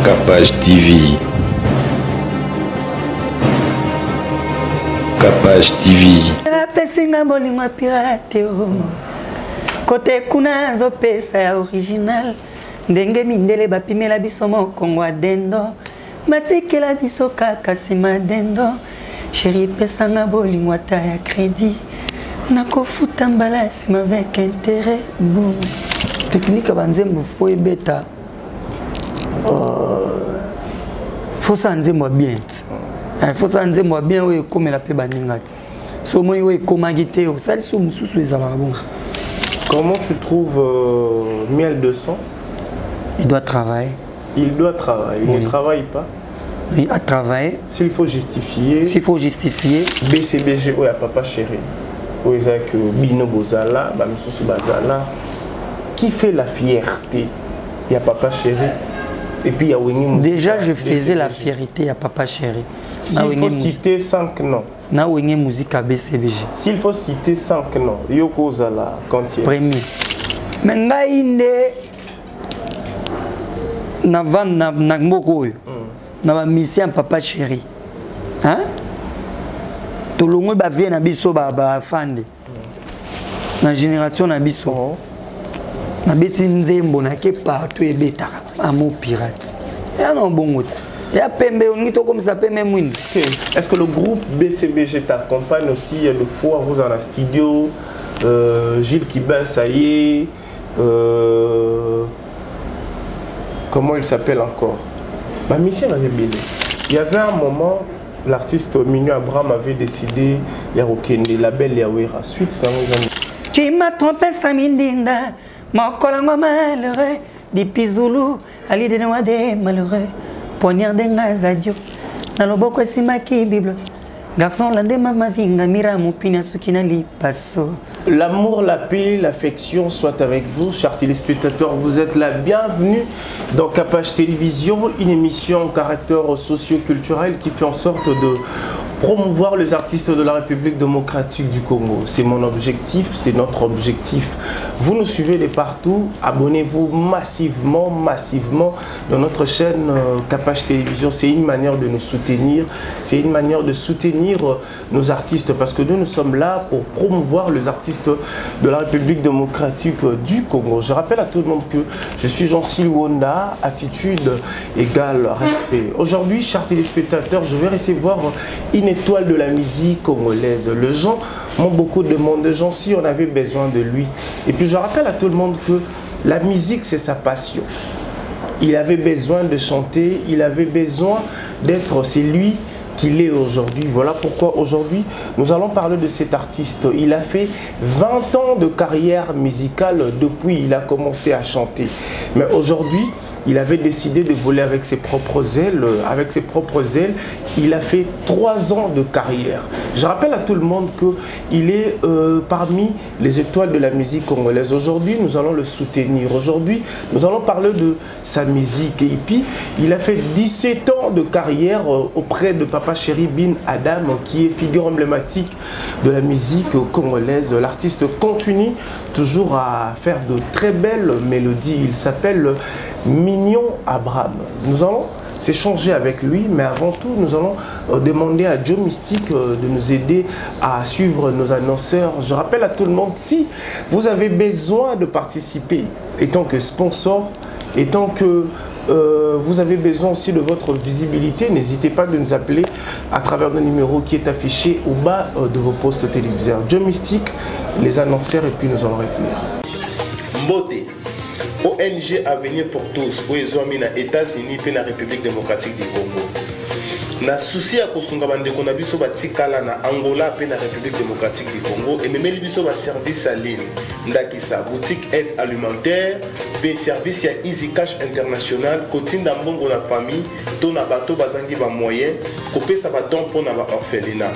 Capage TV. Capage TV. Pesinga bolingo pirate o. Kote kuna zo pesa ya original. Ndenge mindele bapimela biso mokongo adendo. Matikela biso kaka sima dendo. Chérie pesanga bolingo ata ya crédit. Nakofuta mbala sima avec intérêt. Bon. Technique banzembo fo ebeta. Faut s'enlever moi bien. Faut s'enlever moi bien oui comme la paix baningati. So moi oui comment guiter au sale sous sous les alabons. Comment tu trouves Miel de sang? Il doit travailler. Il doit travailler. Il oui. Ne travaille pas. Oui, à travailler. S'il faut justifier. S'il faut justifier. BCBG oui à papa chéri. Oui ça que Bino Bozala, Bamisusu Bazala. Qui fait la fierté? Il y a papa chéri. Et puis il y a Winnie Moussa. Déjà je faisais la fierté à papa chéri. S'il faut citer 5 noms. Na Winnie musique à BCBG. S'il faut citer 5 noms, Yoko Zala, Kantier. Premier. Menga inde na van na mboko na ba mission papa chéri. Hein? Tolongo ba vie na biso ba fande. Na génération na biso. Na beti nzembo na ke partout ebeta amour pirate. Ya non bongo. Ya pembe on ngito comme ça pembe mwini. Est-ce que le groupe BCBG t'accompagne aussi le fois vous en la studio Gilles Kibin ça y est comment il s'appelle encore? Bah mission avait bien. Il y avait un moment l'artiste Mignon Abraham avait décidé il y a aucun label Yawera suite ça tu m'as trompé Samindinda. Mon colongo malheureux, depuis Zulu, Ali de Noa de malheureux, poignard de Ngazadio, dans le boko simaki Bible, garçon landé mama vinga, mira mon pina sukina li passo. L'amour, la paix, l'affection soit avec vous, chers téléspectateurs. Vous êtes la bienvenue dans Capage Télévision, une émission en caractère socio-culturel qui fait en sorte de promouvoir les artistes de la République démocratique du Congo. C'est mon objectif, c'est notre objectif. Vous nous suivez de partout, abonnez-vous massivement dans notre chaîne Capage Télévision. C'est une manière de nous soutenir, c'est une manière de soutenir nos artistes parce que nous sommes là pour promouvoir les artistes de la République démocratique du Congo. Je rappelle à tout le monde que je suis Jean-Sil Wonda, attitude égale respect. Aujourd'hui, chers téléspectateurs, je vais recevoir une étoile de la musique congolaise. Les gens m'ont beaucoup demandé, Jean-Sil, on avait besoin de lui. Et puis je rappelle à tout le monde que la musique, c'est sa passion. Il avait besoin de chanter, il avait besoin d'être, c'est lui qu'il est aujourd'hui. Voilà pourquoi aujourd'hui nous allons parler de cet artiste. Il a fait 20 ans de carrière musicale depuis il a commencé à chanter. Mais aujourd'hui, il avait décidé de voler avec ses propres ailes. Avec ses propres ailes, il a fait 3 ans de carrière. Je rappelle à tout le monde qu'il est parmi les étoiles de la musique congolaise. Aujourd'hui, nous allons le soutenir. Aujourd'hui, nous allons parler de sa musique. Et puis, il a fait 17 ans de carrière auprès de Papa Chéri Bin Adam, qui est figure emblématique de la musique congolaise. L'artiste continue toujours à faire de très belles mélodies. Il s'appelle Mignon Abraham. Nous allons s'échanger avec lui, mais avant tout, nous allons demander à Joe Mystique de nous aider à suivre nos annonceurs. Je rappelle à tout le monde, si vous avez besoin de participer, étant que sponsor, étant que vous avez besoin aussi de votre visibilité, n'hésitez pas de nous appeler à travers le numéro qui est affiché au bas de vos postes téléviseurs. Joe Mystique, les annonceurs, et puis nous allons revenir. Mbote. ONG Avenir pour tous, aux États-Unis et la République démocratique du Congo. Na souci à kosunga bandeko na biso batikala na Angola pe na République démocratique du Congo et memeli biso ba service à ligne ndakisa boutique aide alimentaire pe service ya Easy Cash International kotinda mbongo na famille to na bato bazangi ba moyen kopesa ba don pour na ba orphelinat.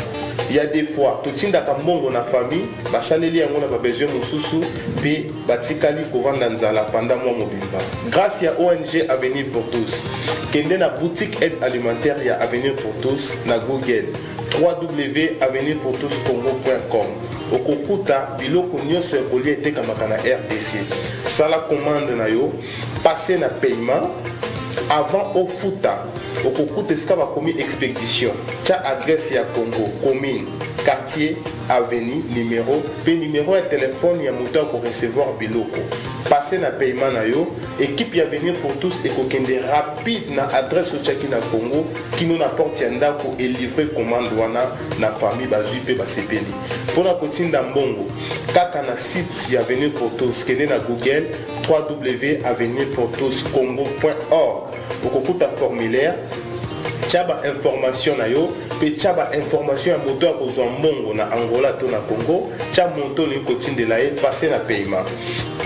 Il y a des fois totinda ka mbongo na famille basaleli yango na ba besoin mususu pe batikali kovanda nzala pendant mois mobimba. Grâce à ONG Avenir pour tous kende na boutique aide alimentaire ya Avenir pour tous na Google www.avenirpourtouscongo.com okokuta biloko nyonso ekoli etekamaka na RDC. Sala commande na yo, passer na paiement avant au futa okokuta esika bakomi expédition tia adresse ya Congo commune quartier avenue numéro pe numéro ya téléphone ya moto pour recevoir biloko passer na paiement na yo équipe ya venir pour tous ekokende rapide na adresse otiaki na Congo kino na porte ya ndako et livrer commande wana na famille bazui pe basepeli mpona kotinda mbongo kaka na site ya venir pour tous kende na Google www.avenirpourtoscongo.org okokuta formulaire tchaba information na yo pe tchaba information ya moto ya kozwa mbongo na Angola to na Congo tcha moto ni kotindela ye passer na paiement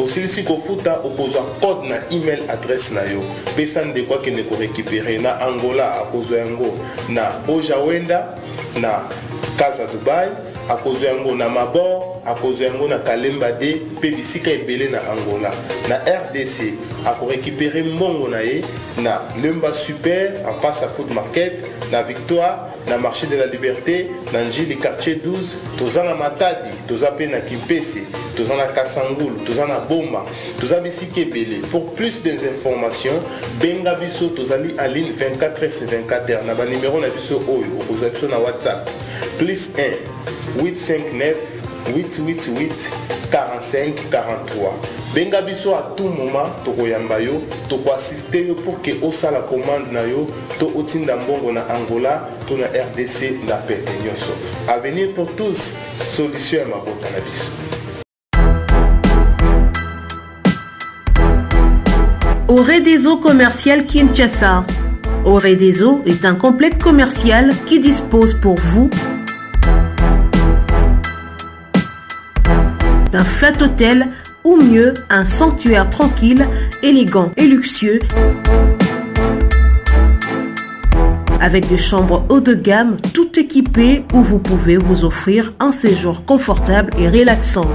osilisi kofuta okozwa code na email adresse na yo pe sande kwa kene ko récupérer na Angola akozwa yango na Bojawenda na Casa Dubai akozwa yango na Mabor akozwa yango na Kalemba de pe bisika ebele na Angola na RDC ako récupérer mbongo na ye na Lemba Super en face à Food Market na Victoire na Marché de la Liberté na Njili quartier 12 tozana Matadi tozape na Kimpese tozana Kasangulu tozana Bomba tozabi bisika ebele pour plus d'informations benga biso tozali à ligne 24h/24h na ba numéro na biso oyo okozwa biso na WhatsApp +1 859 888 45 43. Benga biso à tout moment tokoyamba yo toko assister yo pour que osala commande na yo to otinda mbongo na Angola to na RDC na pete nyonso. Avenir pour tous, solution ya mabota na biso. Oré des eaux commerciales Kinshasa. Oré des eaux est un complexe commercial qui dispose pour vous d'un flat hôtel ou mieux un sanctuaire tranquille, élégant et luxueux avec des chambres haut de gamme tout équipées où vous pouvez vous offrir un séjour confortable et relaxant.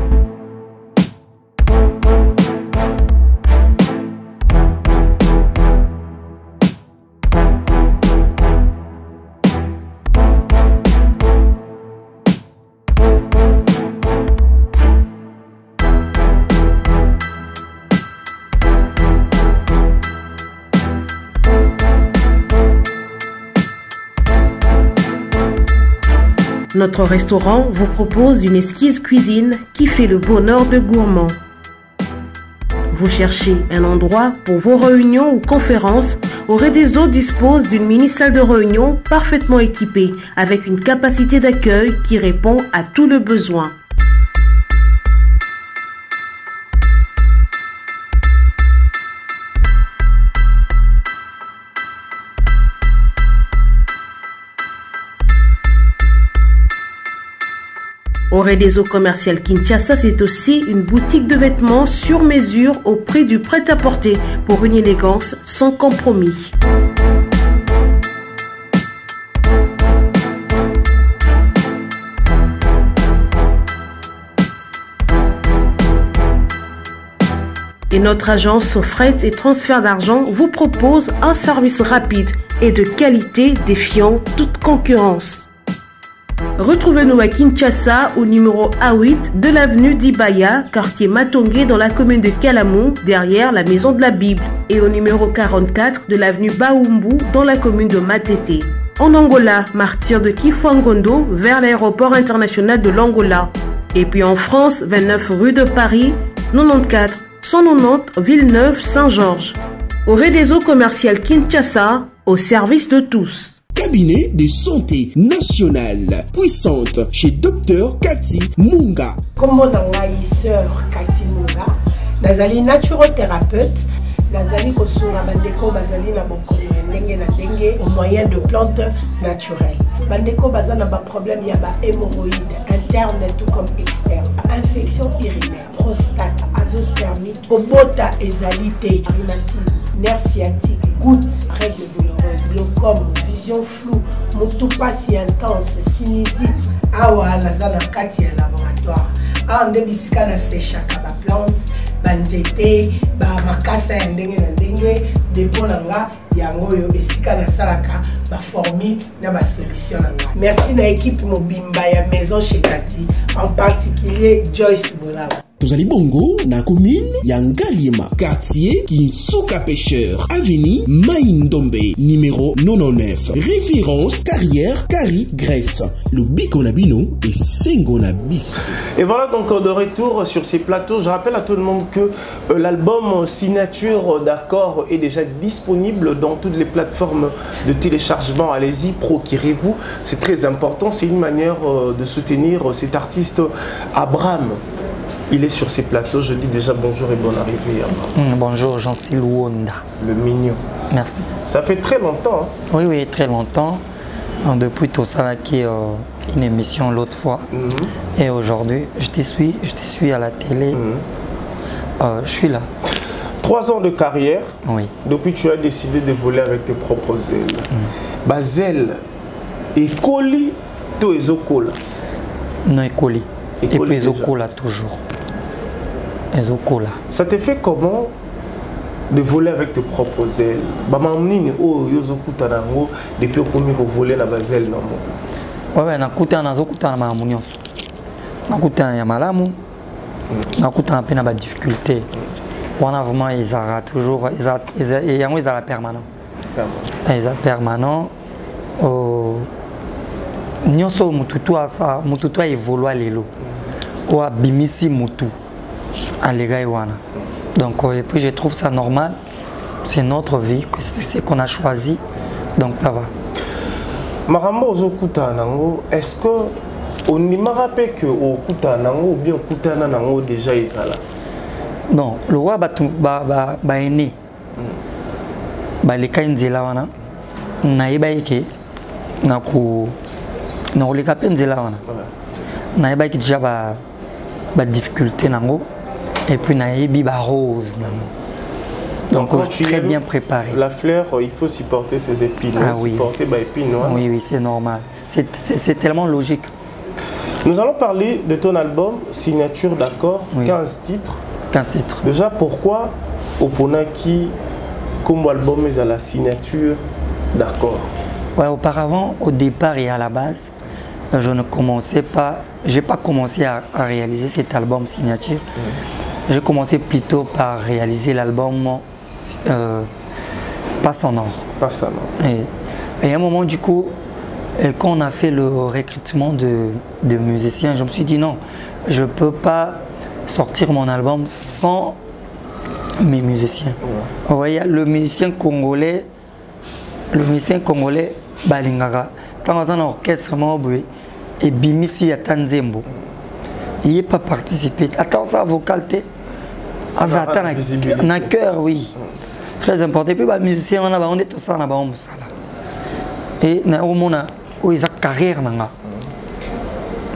Notre restaurant vous propose une exquise cuisine qui fait le bonheur de gourmands. Vous cherchez un endroit pour vos réunions ou conférences? Oré des eaux dispose d'une mini-salle de réunion parfaitement équipée avec une capacité d'accueil qui répond à tous les besoins. Oré des eaux commerciales Kinshasa, c'est aussi une boutique de vêtements sur mesure au prix du prêt-à-porter pour une élégance sans compromis. Et notre agence fret et transfert d'argent vous propose un service rapide et de qualité défiant toute concurrence. Retrouvez-nous à Kinshasa au numéro A8 de l'avenue d'Ibaya, quartier Matongé dans la commune de Kalamou, derrière la maison de la Bible, et au numéro 44 de l'avenue Baoumbu dans la commune de Matete. En Angola, martyr de Kifuangondo vers l'aéroport international de l'Angola. Et puis en France, 29 rue de Paris, 94 190 Villeneuve-Saint-Georges. Oré des eaux commerciales Kinshasa, au service de tous. Cabinet de santé nationale puissante chez Dr Cathy Munga. Comme mon sœur Cathy Munga, nazali naturothérapeute, nazali kosunga bandeko bazali na bokono ndenge na ndenge au moyen de plantes naturelles. Bandeko bazana ba problème ya ba hémorroïdes interne tout comme externe, infection urinaire, prostate, azoospermique, obota ezalité, rhumatisme, nerf sciatique, gouttes, règles douloureuses, glaucome, vision floue, motopathie intense, sinusite. Awa nazana kati ya laboratoire. Awa ndebisika na sechaka ba plante, banzete, ba makasa ya ndenge na ndenge, depo na nga yango yo esika na salaka ba formule na ba solution na nga. Merci na équipe mobimba ya maison chez Cathy, en particulier Joyce Boulava. Tozali bongo na commune Yangalima, quartier Kinsuka Pêcheur, avenue Maïndombe, numéro 99. Référence carrière Kari Grèce. Le Bikonabino et Sengonabis. Et voilà donc de retour sur ces plateaux. Je rappelle à tout le monde que l'album Signature d'accord est déjà disponible dans toutes les plateformes de téléchargement. Allez-y, procurez-vous. C'est très important. C'est une manière de soutenir cet artiste Abraham. Il est sur ces plateaux. Je dis déjà bonjour et bonne arrivée. Bonjour, Jean-Cyril Wonda. Le mignon. Merci. Ça fait très longtemps. Hein? Oui, oui, très longtemps. Depuis tout ça, qui est une émission l'autre fois. Et aujourd'hui, je te suis à la télé. Je suis là. 3 ans de carrière. Oui. Depuis tu as décidé de voler avec tes propres ailes. Bazel, Ekoli, to Ezokola. Non, Ekoli. Et puis Ezokola toujours. Ezokola. Ça te fait comment de voler avec tes propres ailes? Bamamnini o yozokuta nango depuis premier que voler la Bazel non. Ouais, nakuta nazokuta na mamunyoso. Nakuta ya malamu. Nakuta na pena ba difficulté. Wana vraiment ils ont toujours ils ont la permanent. Ils ont permanent. Nyoso mututu asa mututu évolue lelo. Ou bimisi mutu. Alega wana. Donc et puis je trouve ça normal. C'est notre vie, c'est ce qu'on a choisi. Donc ça va. Marambo Zokuta Nango, est-ce que on ne m'a rappelé que au Kuta Nango ou bien au Kuta Nango déjà ils sont là? Non, le roi est né. Les cas nzela wana naïba yake naku na les cas nzela wana naïba yake déjà ba difficulté nango et puis naïbi ba rose nango. Donc très bien préparé. La fleur, il faut supporter ses épines. Ah oui. Supporter les épines noires. Oui, oui, c'est normal. C'est tellement logique. Nous allons parler de ton album Signature d'accord, oui. 15 titres. 15 titres. Déjà, pourquoi Oponaki, comme album, est à la signature d'accord? Ouais, auparavant, au départ et à la base, je ne commençais pas, j'ai pas commencé à réaliser cet album signature. J'ai commencé plutôt par réaliser l'album Passe en or. Passe en or. Et à un moment, du coup, quand on a fait le recrutement de musiciens, je me suis dit non, je ne peux pas sortir mon album sans mes musiciens. Vous voyez, le musicien congolais, Balingara, dans un orchestre et Bimisi à Tanzembo, il n'est pas participé. Attends, ça vocalité. Na cœur, oui. Très important. Et puis, les musiciens, on est tout ça, et na omona o isa carrière nanga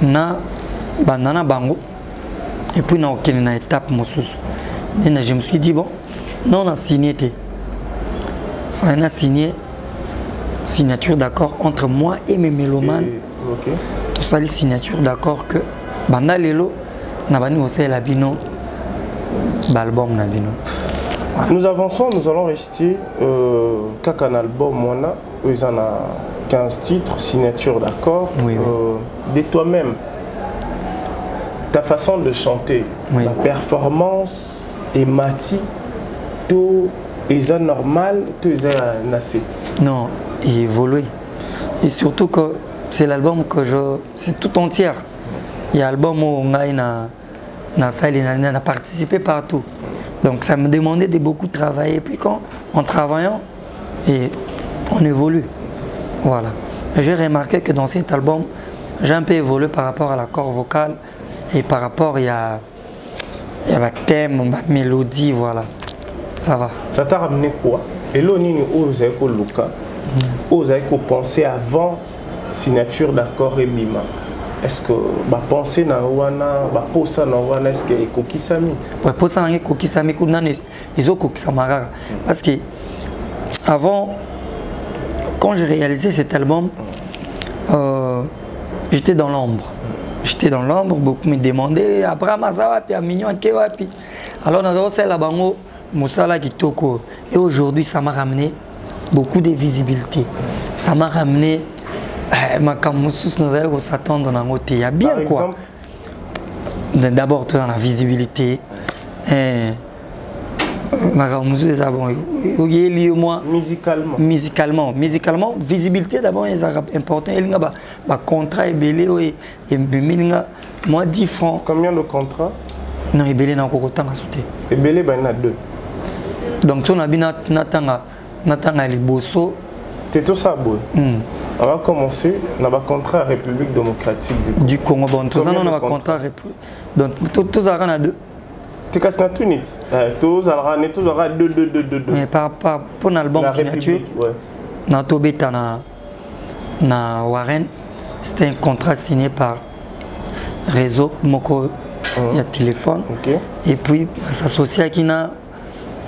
na banana bango et puis na okene na étape mosusu. Je me suis dit bon, non on a signé on a signé signature d'accord entre moi et mes mélomanes. Tout ça les signatures d'accord que banda lelo na bani osé la bino l'album na bino. Voilà. Nous avançons, nous allons rester qu'un album mona où ils en a 15 titres, signature d'accord. Oui, oui. De toi-même, ta façon de chanter, oui. La performance et mati, tout est normal, tout est nassé. Non, il évolue. Et surtout que c'est l'album que c'est tout entier. Il y a l'album où on a participé partout. Donc ça me demandait de beaucoup travailler. Et puis en travaillant, et on évolue. Voilà. J'ai remarqué que dans cet album, j'ai un peu évolué par rapport à l'accord vocal et par rapport à la thème, ma mélodie, voilà. Ça va. Ça t'a ramené quoi? Et là, vous avez pensé avant signature d'accord et Bima. Est-ce que bah penser na wana bah posa na wana est-ce que kokisami? Ouais, posa na kokisami kuna izo kokisamara parce que avant quand j'ai réalisé cet album j'étais dans l'ombre. J'étais dans l'ombre, beaucoup me demandaient Abraham Azawapi, Amignon Kewapi. Alors dans ce la bango Moussala Kitoko et aujourd'hui ça m'a ramené beaucoup de visibilité. Ça m'a ramené ma camussus nous allons s'attendre dans l'autre. Il y a bien par quoi. Exemple, D'abord, dans la visibilité. Musicalement, visibilité d'abord est important. Il y a un contrat et moi 10 francs. Combien de contrats? Non, il y a encore autant à sauter. Et belé, il y en a 2. Donc, on a bien natanga liboso. C'est tout ça, boy. On va commencer. On a un contrat à République démocratique du Congo. Bon, tout ça, on a un contrat à République. Donc, tout ça, on a 2. Tu casses na tout net. Tous aura 2. Mais par pour l'album signature, na tobeta na Warren, c'était un contrat signé par réseau moko ya téléphone. Et puis s'associer avec une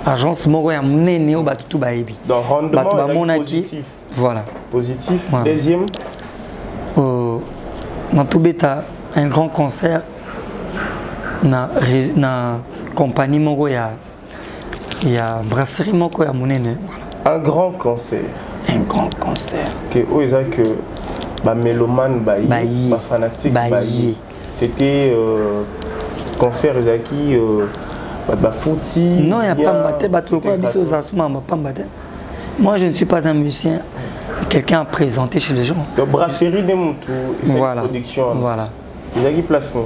agence moko ya munene o batutu baebi. Donc rendement positif. Voilà. Positif. Voilà. Deuxième na tobeta un grand concert na compagnie moko ya brasserie moko ya munene. Un grand concert. Un grand concert. Que ba mélomane ba fanatique ba. C'était concert qui ba fouti. Non, il y a pas mbaté ba tout quoi biso zasuma pas mbaté. Moi je ne suis pas un musicien. Quelqu'un a présenté chez les gens. La brasserie de Moutou et cette production. Voilà. Ils ont qui place nous.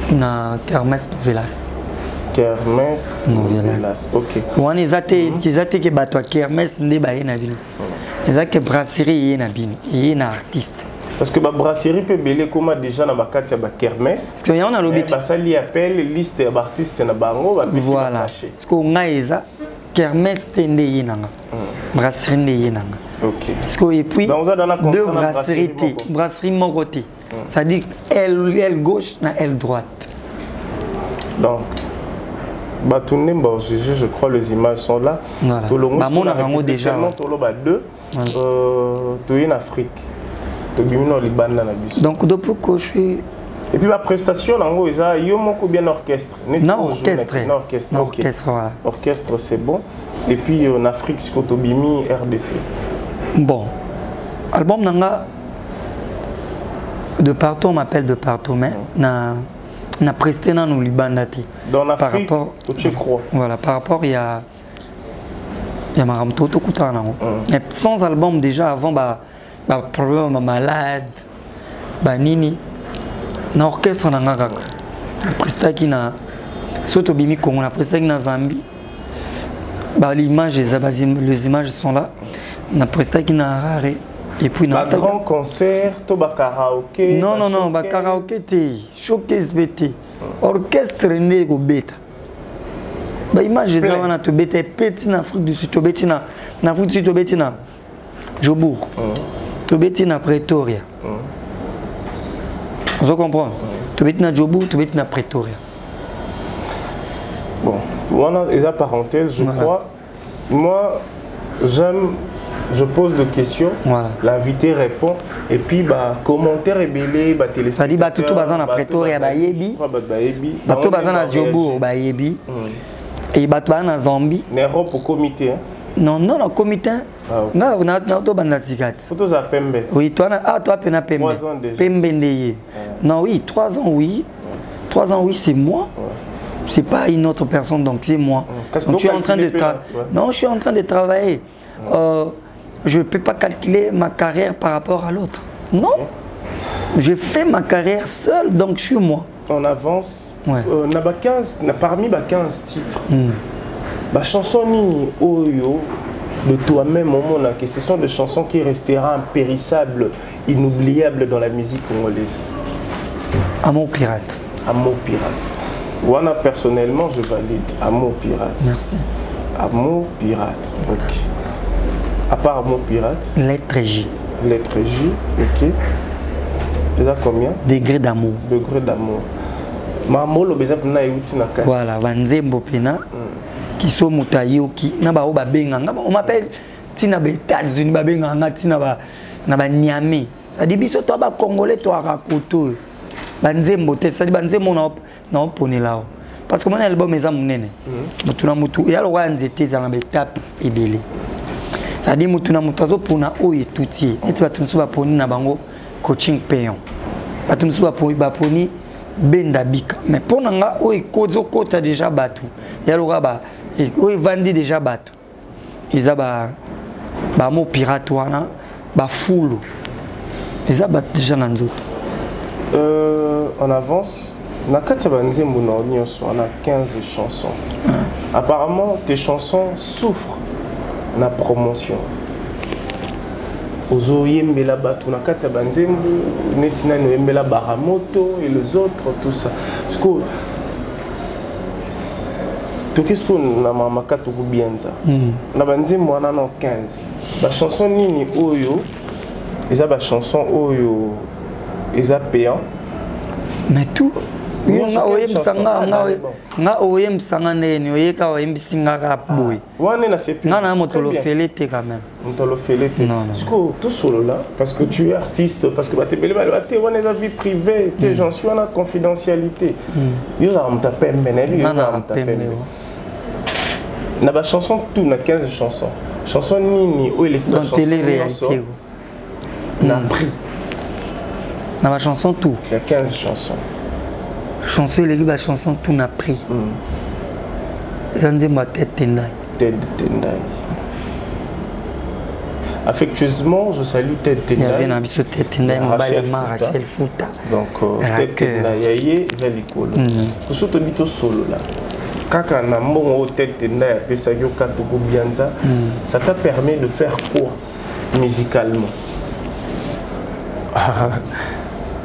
Na Kermesse Novelas. Kermesse Novelas. OK. On les a que bato Kermesse ne ba na bino. Les a que brasserie na bino, et na artiste. Parce que la brasserie peut belé comme déjà na bakati ya ba Kermesse. Parce que y en a lobby. Ba sali appelle liste d'artistes na bango ba pesi. Voilà. Parce que on a eza Kermesse tende yinanga. Brasserie ne yinanga. OK. Parce que et puis deux brasserie mon côté. Ça dit aile gauche na aile droite. Donc, je crois les images sont là. Voilà. Mon déjà. En Afrique. Donc, depuis que je suis. Et puis la prestation, il y a bien orchestre. Non, orchestre. Orchestre, voilà. Orchestre, c'est bon. Et puis en Afrique, c'est Kotobimi, RDC. Bon. Album nanga. De partout, on m'appelle de partout, mais na presté dans nos Libandati. Dans l'Afrique, tu crois. Voilà, par rapport, il y a Maram Toto Koutana. Mais sans album, déjà, avant, problème, malade, nini, na orchestre, na ngaka. Na presté qui na. Soto Bimi Congo, na presté qui na Zambie. Les images sont là. Na presté qui na Harare. Et puis un grand concert, tout karaoké. Non, karaoké showcase BT. Orchestre né go beta. Image ça on a to beta petit na Afrique du Sud, to beti na Afrique du Sud, to beti na Jobourg. To beti na Pretoria. Vous comprenez? To beti na Jobourg, to beti na Pretoria. Bon, voilà les parenthèses, je crois. Moi, je pose des questions, voilà. L'invité répond, et puis commentaire et belé, téléspectateur. Ça dit tout bazan à Pretoria, bayebi, tout bazan à Djobourg, bayebi, et bazan à Zambie. Nero pour comité. Non, comité. Non, on a tout bazan zigat. Photos à Pembe. Oui, toi pena Pembe. 3 ans déjà. Pembe. Non, oui, 3 ans, oui. 3 ans, oui, c'est moi. C'est pas une autre personne, donc c'est moi. Donc, je suis en train de non, je suis en train de travailler. Je ne peux pas calculer ma carrière par rapport à l'autre. Non. Je fais ma carrière seule, donc je suis moi. On avance. Ouais. Parmi les 15 titres, la chanson ni Oyo de toi-même, que ce sont des chansons qui resteront impérissables, inoubliables dans la musique congolaise. Amour pirate. Amour pirate. Voilà, personnellement, je valide. Amour pirate. Merci. Amour pirate. Ok. À part Amour pirate. Lettre J. Lettre J, ok. Déjà combien? Degré d'amour. Degré d'amour. Mamolo beza pena yuti na kati. Voilà, banzembo pena. Qui sont mutayoki. Na ba oba benga. On m'appelle tina ba États-Unis ba benga nga tina ba na ba Niamey. Ça dit biso to ba congolais to arakoto. Banzembo tête, ça dit banzembo na opone là. Parce que mon album est munene. Mutuna mutu ya lo wanzete za na ba étape ebele. Ça dit mutuna mutu azo pona oye tutie. Et tu vas te souba poni na bango coaching payant. bato mosusu baponi benda bika mais mpo na nga oyo ekozokota déjà bato yaloka oyo evandi déjà bato eza bamo pirate wana bafulu eza bato déjà na nzoto. On avance. Na kati ya banzembo na nyonso on a 15 chansons. Apparemment tes chansons souffrent na promotion. Ozo yembela bato na kati ya banzembo neti nani yembela Baramoto et les autres tout ça. Parce que to qu'est-ce qu'on na mamaka to kubianza. Na banzembo wana na 15. Ba chanson nini oyo eza ba chanson oyo eza payant. Mais tout nga oyembisanga ndeni oyeka oyembisanga kaboy nga na motolofele te quand même motolofele te parce que tout solo là parce que tu es artiste parce que batebele balate wana eza vie privée te j'en suis en confidentialité yo za mtapembe na yo na mtapembe na ba chanson tout na 15 chansons chanson nini o ele dans télé réalité na prix na ba chanson tout il y a 15 chansons chanson les gars chanson tout n'a pris j'en ma tête tendai affectueusement je salue Tête Tendai. Il y avait un avis sur Tête Tendai Rachel Fouta donc Tête Tendai yaye zalikolo surtout bito solo là kaka na mbongo Tête Tendai pesa yo katoko bianza ça t'a permis de faire quoi musicalement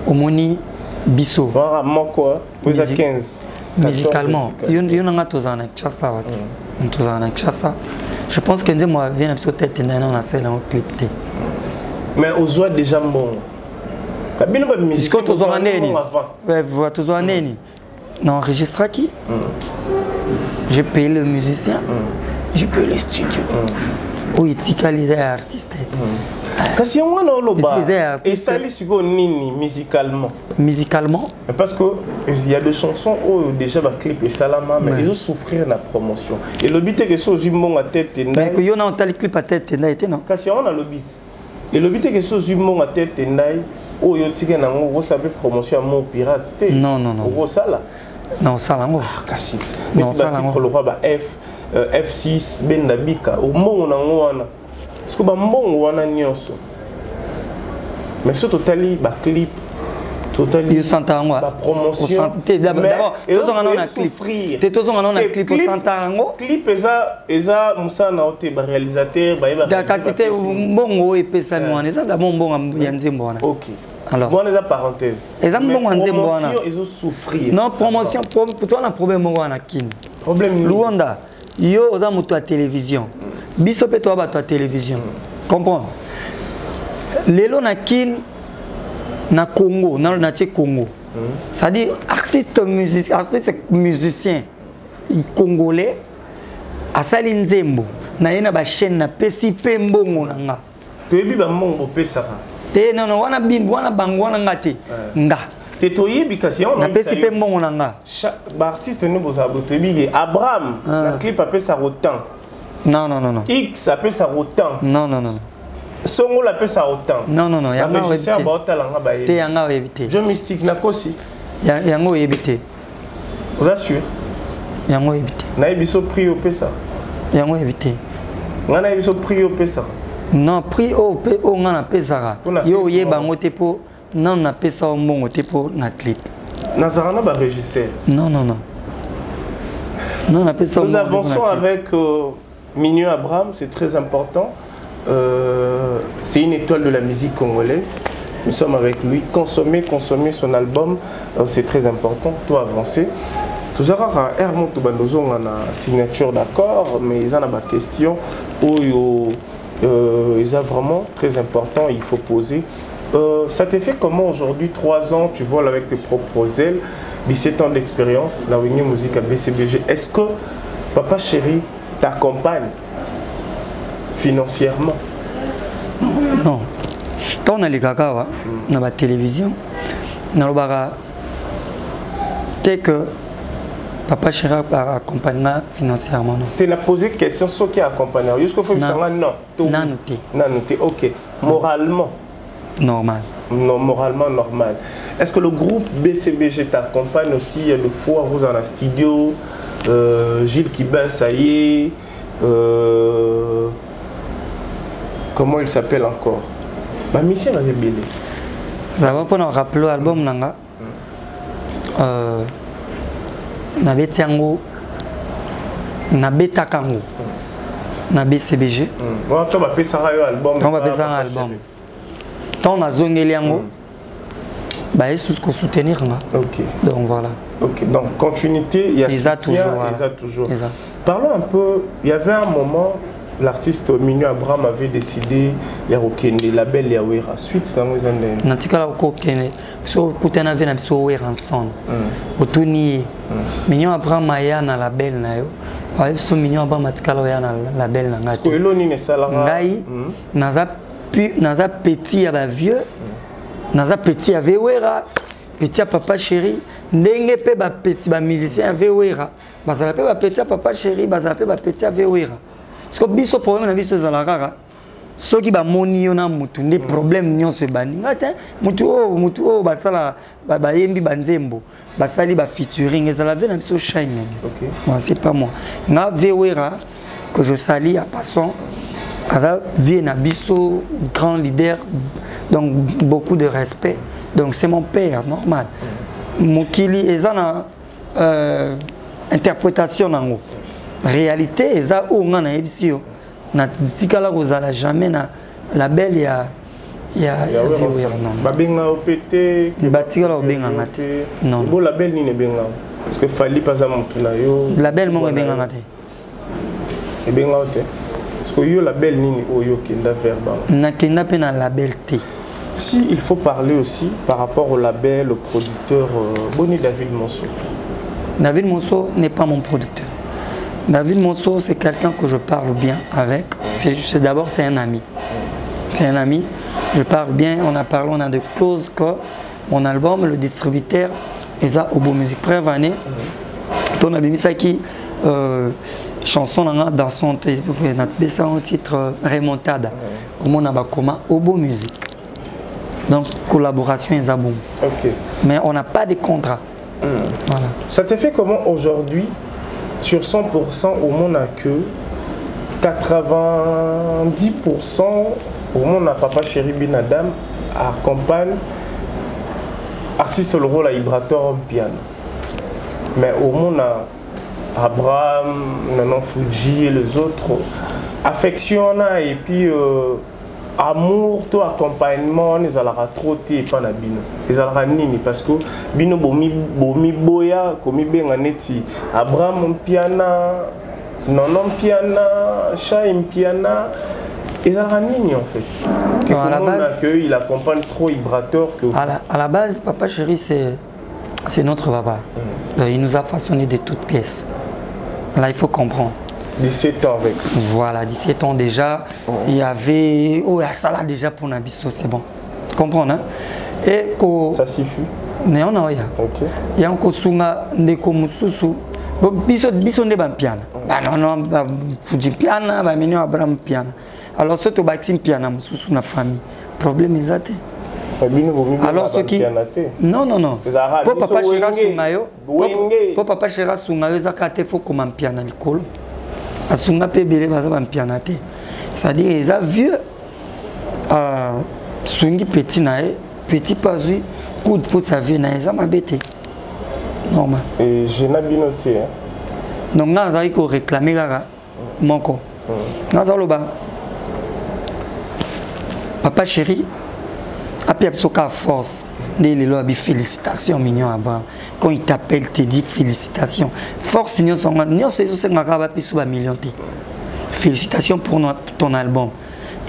omoni biso moko pesa 15 musicalement yo nanga tozana chassa wati tozana chassa je pense que nzembo vient na biso Tête Tendai na sala en clip te mais ozoa déjà mbongo kabino ba musique tozana neni ouais voilà tozana neni na enregistre qui j'ai payé le musicien j'ai payé le studio où il artiste kasi yango na oloba et sali siko nini musicalement parce que il y a des chansons où déjà ba clip et salama mais ils ont souffrir na promotion et le but est que so zimbo à Tête Tendai mais que yo na otali clip à Tête Tendai était non kasi on a le but et le but est que so zimbo à Tête Tendai o yo tika na ngo sabe promotion à mon pirate te non o sala non sala ngo kasi non sala titre le roi ba F6 benda bika o mongo na ngo wana parce que ba mbongo wana nyonso mais ce totali ba clip totali yo santa ngo ba promotion d'abord tozonga na clip te tozonga na clip santa ngo clip eza musana ote ba réalisateur ba eba da kasite mbongo epesa mwana eza da mbongo ya nzembo wana OK alors bon les parenthèses eza mbongo ya nzembo wana ils ont souffrir non promotion pour toi na problème wana kin problème Luanda yo oza moto à télévision biso pe toi bato à télévision comprendre lelo na kin na Congo na tie Congo c'est-à-dire artiste musicien congolais asali nzembo na yena ba chaîne na pesi pe mbongo na nga toyebi ba mbongo pesa te non wana bimbo wana bango wana ngate nga te toyebi kasi on na pesi pe mbongo na nga ba artiste ne boza toyebi Abraham na clip apesa autant non X apesa autant non Songo la pesa autant non yanga régisseur ba otalanga ba te yanga éviter Joe Mystique na kosi yango éviter vous assure yango éviter na ebiso prix au pesa yango éviter ngana ebiso prix au pesa non prix au ngana pesa yo yeba ngote po non na pesa o mbongo te po na clip nazarana ba régisseur non na pesa nous avançons avec Mignon Abraham, c'est très important. C'est une étoile de la musique congolaise. Nous sommes avec lui. Consommer son album, c'est très important. Tout avancer. Tout ça, Hermon Toubandozo, on a une signature d'accord, mais ils en ont des questions où ils sont vraiment très important. Il faut poser. Ça t'est fait comment aujourd'hui, 3 ans, tu voles avec tes propres ailes, 17 ans d'expérience, la Wingé Musique à BCBG. Est-ce que Papa Chéri t'accompagne financièrement? Non. Quand on a les caca, dans la télévision, dans le bar, dès que Papa Chéri accompagne financièrement. Tu as posé une question sur qui accompagne. Jusqu'au fond, non. Non, ok. Moralement. Normal. Non, moralement normal. Est-ce que le groupe BCBG t'accompagne aussi? Il y a des fois vous en a studio, Gilles Kibin, ça y est, comment il s'appelle encore? Ma mission est belle. Ça va pour nous rappeler l'album Nanga. Nabe Tiango, Nabe Takango, Nabe CBG. On va appeler ça un album. On va appeler ça un album. Tant on a zongé Liango, bah il faut soutenir. Ok. Donc voilà. Ok. Donc continuité, il y a toujours. Parlons un peu. Il y avait un moment. L'artiste Mignon Abraham avait décidé il y a aucun label Yawera suite ça nous en natikala kokene so kutana vena biso wera ensemble otuni Mignon Abraham aya na label na yo wa so Mignon Abraham natikala ya na label na ngati ko eloni ne salanga ngai naza petit ya ba vieux naza petit ya wera petit ya papa chéri ndenge pe ba petit ba musicien ya wera bazala pe ba petit ya papa chéri bazala pe ba petit ya wera. Parce que biso problème na biso za la rara soki ba moni yo na mutu nde problème nyonso bani ngata mutu o basala ba yembi banzembo basali ba featuring ezala ve na biso shine. OK. Moi c'est pas moi. Na Vewera que je salis à passant aza vie na biso grand leader donc beaucoup de respect. Donc c'est mon père normal. Mokili ezana interprétation nango. Réalité eza o ngana ebisio na tikala kozala jamais na label ya babenga opete batikala obenga ngate non bo label ni ne benga parce que fali pas za mutu na yo label mo benga ngate e benga ote parce que yo label ni oyo kenda verba na kenda pe na label te. Si il faut parler aussi par rapport au label au producteur Boni David Monceau. David Monceau n'est pas mon producteur. David Monceau, c'est quelqu'un que je parle bien avec. D'abord, c'est un ami. C'est un ami. Je parle bien. On a parlé, on a de clauses que mon album, le distributeur, Eza Obo Musique Prévané. On a mis ça qui chanson dans son titre Remontada. Au monde a Bakoma Obo Musique. Donc collaboration Eza Boum. Ok. Mais on n'a pas de contrat. Voilà. Ça te fait comment aujourd'hui? Sur 100%, au monde n'a que 90% au monde n'a Papa Chéri Bin Adam accompagne artiste le rôle à vibrateur piano. Mais au monde a Abraham, Nanon Fuji et les autres affectionnent et puis amour, tout accompagnement, ils allaient trop et pas na bino. Ils allaient nini parce que bino bomi boya komi benga neti Abraham piana, nonon piana, Chaim piana. Ils allaient nini en fait. Que à la base, il accompagne trop vibrateur que. À la base, Papa Chéri c'est notre papa. Il nous a façonné de toutes pièces. Là, il faut comprendre. 17 ans avec. Voilà, 17 ans déjà. Il y avait. Oh, ça là déjà pour Nabiso, c'est bon. Tu comprends, hein? Et ça suffit. Non, non, il y a. Ok. Il y a encore Sunga Ndeko Mususu. Biso ne ban piano. Non, non, Fuji piano, Mignon Abraham piano. Alors, ce que tu piano, Mususu na famille. Problème est athée. Alors, ce qui. Non, non, non. Pour Papa Chéra Sungayo. Pour Papa Chéra Sungayo, Zakate faut comme un piano à l'école. Asunga pe bele baza ba piano te. C'est-à-dire ils a vieux swingi petit nae, petit pasui, coup de pouce à vie nae, ça m'a bêté. Normal. Et je n'ai pas noté. Donc là, on a réclamer mon corps. Papa Chéri, après Absoka force, félicitations Mignon Abraham. Quand il t'appelle, te dit félicitations. Force Mignon million. Félicitations pour ton album.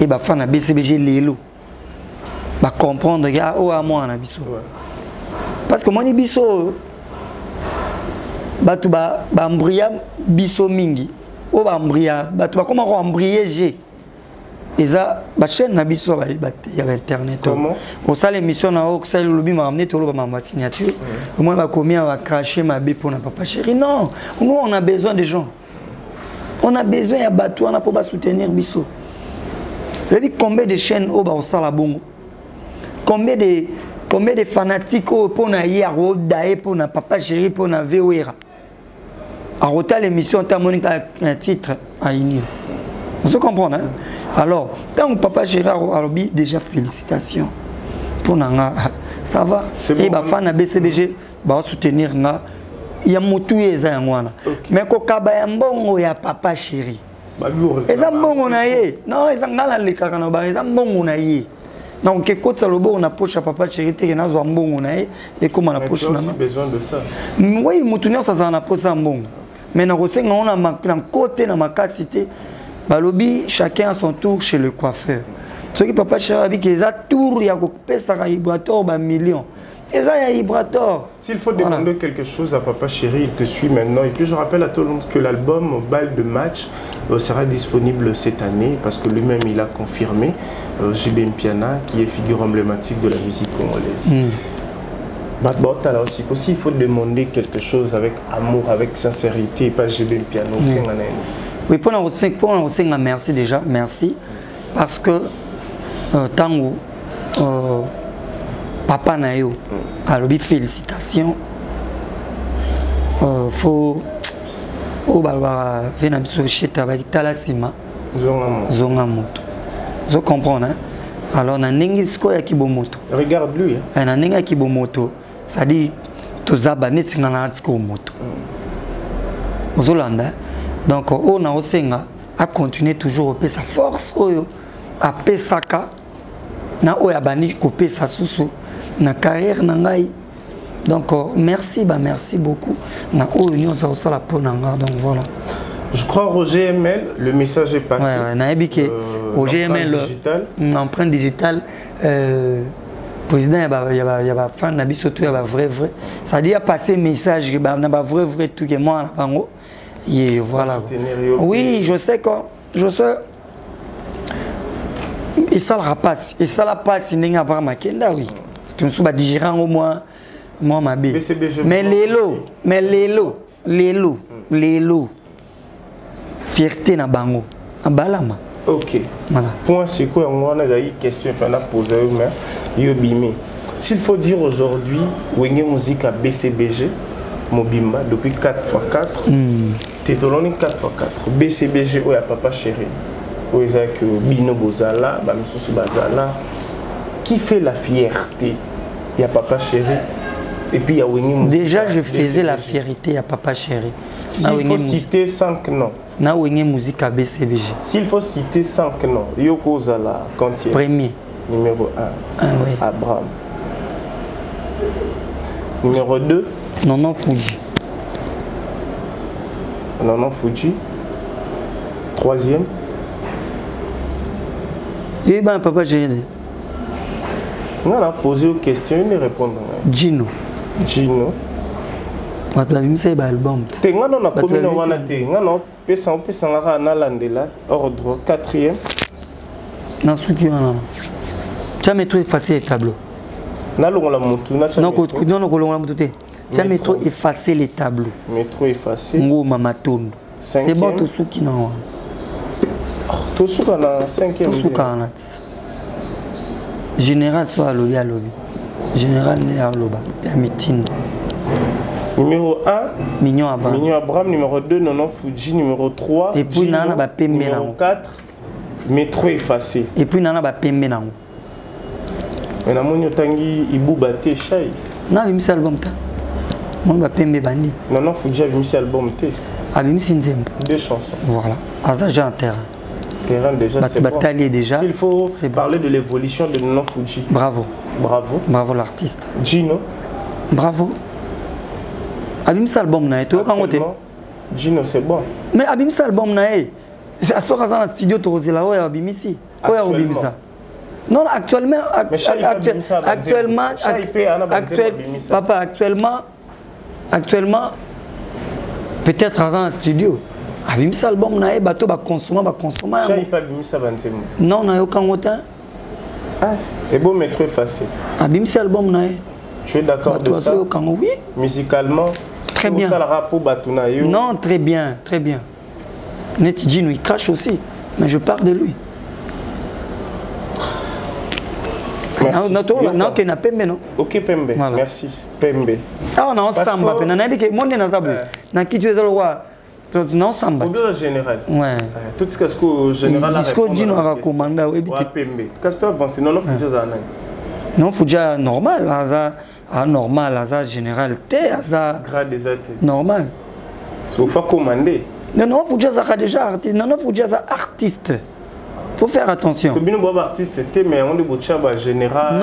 Et bah fan a BCBG Lélo. Bah comprendre gars oh à moi na biso. Parce que moi ni biso bah tu bah mbria biso mingi. Oh bah mbria bah tu bah comment on embrier G. Et ça, la chaîne Nabiso, il y avait internet. Comment? Au salle émission, ça le lobby m'a amené tout le ma signature. Moi, ma combien va cracher ma bé pour ne Papa Chéri. Non, nous on a besoin des gens. On a besoin de bateau, on a pas soutenir Bisso. Vous avez combien de chaînes au bas au salle à Bongo? combien de fanatiques pour na hier pour na Papa Chéri pour na VOR. À rota l'émission ta monique un titre à Union. Vous comprenez, hein? Alors, tant que Papa Chéri a déjà félicitations pour na ça va. Et ba fan na BCBG ba soutenir nga. Il y a mutu eza yangwana. Mais ko kaba ya mbongo ya Papa Chéri. Eza mbongo na ye. Non, eza ngala le kakana ba eza mbongo na ye. Donc écoute le bon on approche à Papa Chéri te na zo mbongo na ye et comment on approche na. On a besoin de ça. Oui, mutu nyonso ça na approche mbongo. Mais na kosenga on a na côté na makasité balobi chacun à son tour chez le coiffeur. Ce qui Papa Chéri a dit que les tours il y a pesa ka Ibrator ba millions. S'il faut demander quelque chose à Papa Chéri, il te suit maintenant. Et puis je rappelle à tout le monde que l'album Bal de match sera disponible cette année parce que lui-même il a confirmé. JB Mpiana qui est figure emblématique de la musique congolaise. Aussi, il faut demander quelque chose avec amour, avec sincérité, pas JB Mpiana. Oui, pour nous merci déjà, merci. Parce que tant Papa Nayo, alors félicitations. Faut venir sur avec Talasima. Zonga moto. Vous comprenez? Alors na ningi skoya kibomoto. Regarde lui. Na ninga kibomoto, ça dit tozaba netinga na atiko moto. Ozolanda. Donc on a osenga à continuer toujours à sa force à pesaka na oya bani ko pesa susu. Na carrière nangai donc merci merci beaucoup na union ça la ponanga donc voilà. Je crois Roger ML le message est passé. Ouais na ebike Roger ML empreinte digitale président il y a fan na biso tout ya vrai ça dit a passé message na ba vrai tout que moi bango et voilà. Oui, je sais et ça la passe et ça la passe ninga par makenda oui. Tu me souviens digérer au moins ma bé. Mais les lots. Fierté na bango. Abalama. Ok. Voilà. Point c'est quoi on a eu question enfin poser mais yobimi. S'il faut dire aujourd'hui Wenge musique à BCBG Mobimba depuis 4x4. Tétoloni 4x4. BCBG ou à Papa Chéri. Ou Isaac Bino Bozala, Bamisusu Bazala. Qui fait la fierté? Il y a Papa Chéri et puis il y a Wenge Musique. Déjà, je faisais la fierté à Papa Chéri. S'il faut citer 5 noms. Na Wenge Musique à BCBG. S'il faut citer 5 noms, Yoko Zala, Kantier. Premier. Numéro 1. Oui. Abraham. Numéro 2. Nono Fuji. Nono Fuji. Troisième. Et ben Papa Chéri. On a posé une question, il répond. Gino. La vie c'est album. On a commis on a ordre quatrième. Dans ce qui on a. Tu as métro effacé les tableaux. Non, tu as métro effacé les tableaux. Métro effacé. C'est bon tout ce qui non. Tout ce qu'on a 5e. Tout ce qu'on a. Général soit à lobby. Général né à Loba. Numéro 1, Mignon Abraham. Numéro 2, Nono Fuji. Numéro 3, et puis Nana ba Pembe. Numéro 4, Métro effacé. Et puis Nana ba Pembe. Mais na monyo tangi ibubate chai. Na bimisi album ta. Mon ba Pembe bandi. Nono Fuji a bimisi album te. A bimisi nzembo. 2 chansons. Voilà. Asa j'ai un terrain. Déjà, c'est bon. Déjà. S'il faut parler de l'évolution de Nono Fuji. Bravo. Bravo l'artiste. Gino. Bravo. Abimsa album na eto quand côté. Gino c'est bon. Mais Abimsa album na e. À ce dans le studio Torozela ouais Abimisi. Ouais Abimisa. Non actuellement actuellement peut-être dans le studio. Abimisa album na e bato ba consommer. Chai pas Abimisa bantemo. Non na yo quand côté. Ah, et bon métro effacé. Abimisa album na e. Tu es d'accord de ça? Oui. Musicalement, très bien. Non, très bien. Netidjino, il crache aussi, mais je parle de lui. Merci. Non, tu n'as Pembe, non? Ok, Pembe. Voilà. Merci, Pembe. Ah, on a ensemble. On a dit que mon nez n'a pas vu. Qui tu es le roi? Non, ensemble. Au bureau général. Ouais. Tout ce que général a ce que dit, on va commander. Oui, Pembe. Qu'est-ce que tu avances? Non, non, faut déjà ça. Non, faut déjà normal. Normal, général. Grade des athées. Normal. Il faut commander. Non, faut déjà ça déjà artiste. Non, faut déjà ça artiste. Faut faire attention. Parce que bien artiste, mais on est général.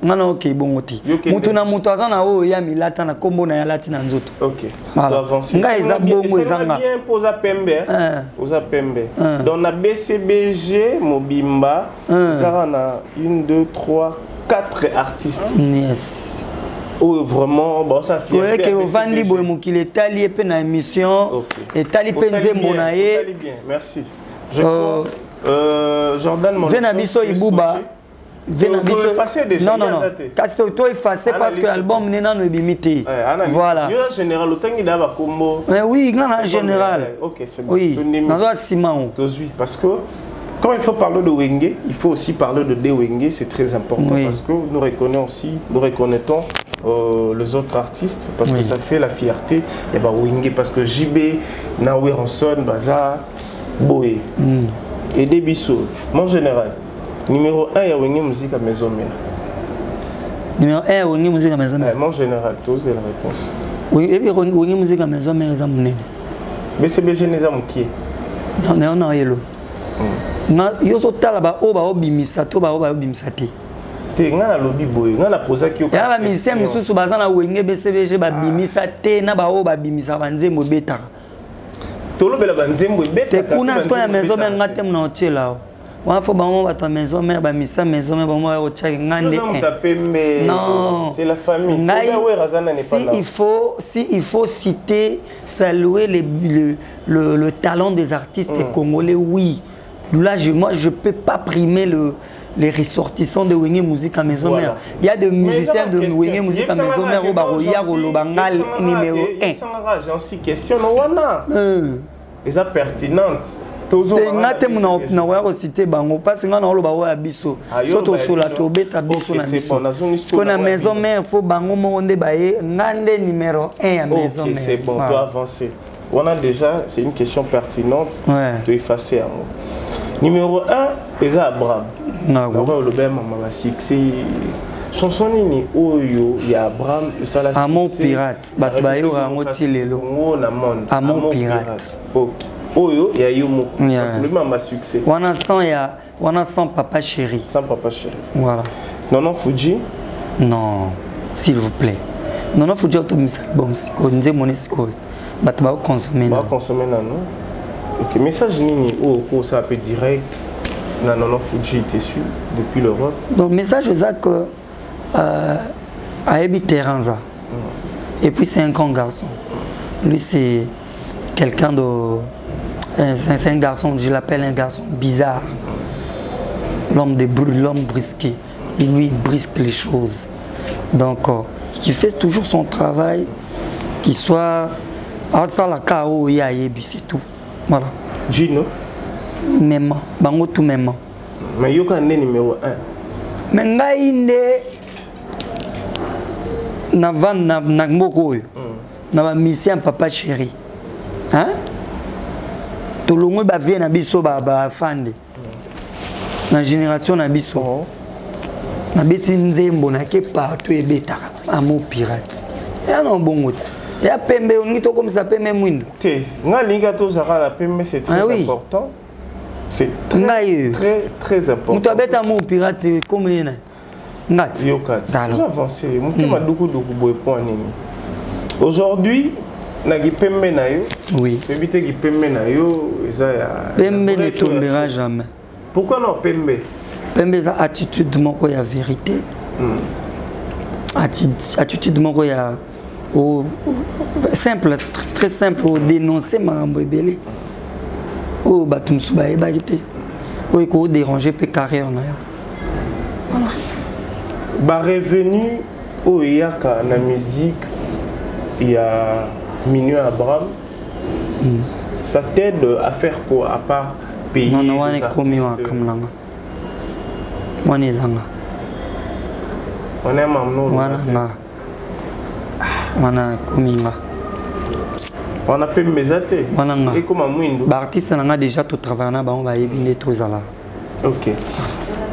Non, ok, bon, ok. Mutuna mutaza na o ya milata na kombo na ya latina nzoto. Ok. Voilà. Nga eza bongo ezanga. Bien posa Pembe. Posa Pembe. Donc na BCBG Mobimba, ça na 1 2 3 4 artistes. Yes. Oh vraiment bon ça fait. Ouais que ovandi boy mukile tali pe na émission et tali pe nzembo na ye. Bien, merci. Je crois Jordan mon Venabiso Ibuba. Venabiso effacé déjà. Non. Parce que toi effacé parce que l'album n'est non limité. Voilà. Yo général autant il a ba combo. Oui, en général. OK, c'est bon. Oui. Dans la ciment. Parce que quand il faut parler de Wenge, il faut aussi parler de Dewenge, c'est très important parce que nous reconnaissons les autres artistes parce que ça fait la fierté. Il y a Wenge parce que JB, Nawe Ranson, Baza, Boé et Debisso. Mon général, numéro 1, il y a Wenge Musique à Maison Mère. Numéro 1, Wenge Musique à Maison Mère. Mon général, tu as la réponse. Oui, et puis Wenge Musique à Maison Mère, c'est mon BCBG n'est pas mon qui. Non, yellow. Yo so tala ba oba obimisa to ba oba obimisa te. Te ngana lobi boy, ngana posa ki ya ba misem mususu bazana Wenge BCBG ba bimisa te na ba oba bimisa banzembo beta. To lobela banzembo beta. Te kuna sko ya maison mère ngate mna otela. Wa fo ba mo ba to maison mère ba misa maison mère ba mo ya otchaki ngande. Non, c'est la famille. Si il faut citer, saluer le talent des artistes congolais, oui. Là, moi, je ne peux pas primer les ressortissants de Wenge Musique à Maison Mère. Il y a des musiciens de Wenge Musique à Maison Mère au Baroya, au Lobangal, numéro 1. J'ai aussi question. Et ça pertinente. Ngate muna wa cité bango parce que ngana oloba wa biso soto sola to beta biso na biso kona Maison Mère faut bango mo nde baye ngande numéro 1 à Maison Mère. C'est bon, tu dois avancer. On a déjà, c'est une question pertinente. Tu effacer à moi. Numéro 1, Eza Abraham. Non, le ben maman succès. Chanson ni oyo ya Abraham ça la Amon pirate. Batbayo rangoti lelo. Amon pirate. OK. Oyo ya yomo parce que le maman succès. Wana sans papa chéri. Sans papa chéri. Voilà. Non Fuji. Non, s'il vous plaît. Non Fuji auto bon siko nze monesiko. Batba consommer. Ba consommer non. OK, message nini oh ça peut direct. Non Fuji était su depuis l'Europe. Donc message c'est que Aebi Terranza. Et puis c'est un grand garçon. Lui c'est quelqu'un de c'est un garçon, je l'appelle un garçon bizarre. L'homme brisqué. Il lui brisque les choses. Donc, qui fait toujours son travail, qui soit à ça la KO, c'est tout. Voilà. Gino? Même, bango tout même. Mais il y a un numéro 1. Mais ngaïne na van na mboko na mission papa chéri. Hein? Tout le monde va venir à biso ba fande. La génération na biso. Na beti nzembo na ke partout et beta amour pirate. Ya non bon mot. Ya pembe on ngito comme ça pembe mwin. Té, nga linga to zara la pembe c'est très important. C'est très important. Muto beta amour pirate comme lena. Ngat. Yo kat. On avancer. Muto maduku boy point nini. Aujourd'hui Nagi pembe na yo. Oui. Éviter qui pembe na yo, ça ya. Pembe ne tombera jamais. Pourquoi non pembe? Pembe ça attitude moko ya vérité. Attitude moko ya simple, très simple au dénoncer mambo ebele. O batum suba e bagité. O ko déranger pe carrière na yo. Voilà. Ba revenu au yaka na musique il y a Minuit Abraham, ça t'aide à faire quoi à part payer non, les artistes? On aime Mamno. Wana Kuminga. On appelle Mesate. Et comment Mouindo? L'artiste n'a déjà tout travaillé, on va éviter tout ça là. Ok.